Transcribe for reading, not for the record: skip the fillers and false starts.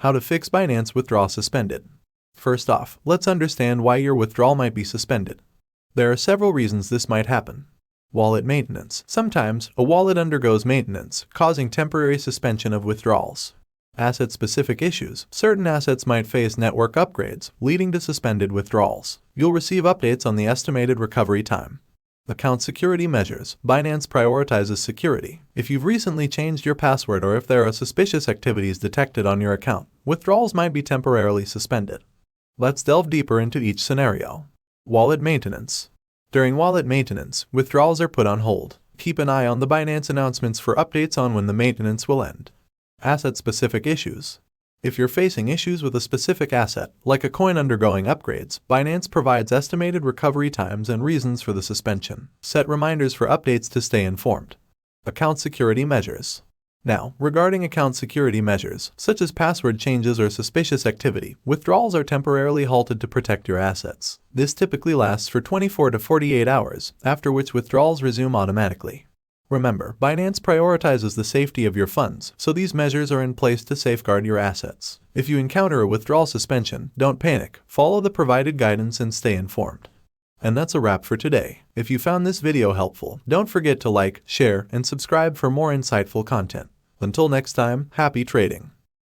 How to fix Binance withdrawal suspended. First off, let's understand why your withdrawal might be suspended. There are several reasons this might happen. Wallet maintenance. Sometimes, a wallet undergoes maintenance, causing temporary suspension of withdrawals. Asset-specific issues. Certain assets might face network upgrades, leading to suspended withdrawals. You'll receive updates on the estimated recovery time. Account security measures. Binance prioritizes security. If you've recently changed your password or if there are suspicious activities detected on your account, withdrawals might be temporarily suspended. Let's delve deeper into each scenario. Wallet maintenance. During wallet maintenance, withdrawals are put on hold. Keep an eye on the Binance announcements for updates on when the maintenance will end. Asset-specific issues. If you're facing issues with a specific asset, like a coin undergoing upgrades, Binance provides estimated recovery times and reasons for the suspension. Set reminders for updates to stay informed. Account security measures. Now, regarding account security measures, such as password changes or suspicious activity, withdrawals are temporarily halted to protect your assets. This typically lasts for 24 to 48 hours, after which withdrawals resume automatically. Remember, Binance prioritizes the safety of your funds, so these measures are in place to safeguard your assets. If you encounter a withdrawal suspension, don't panic, follow the provided guidance and stay informed. And that's a wrap for today. If you found this video helpful, don't forget to like, share, and subscribe for more insightful content. Until next time, happy trading.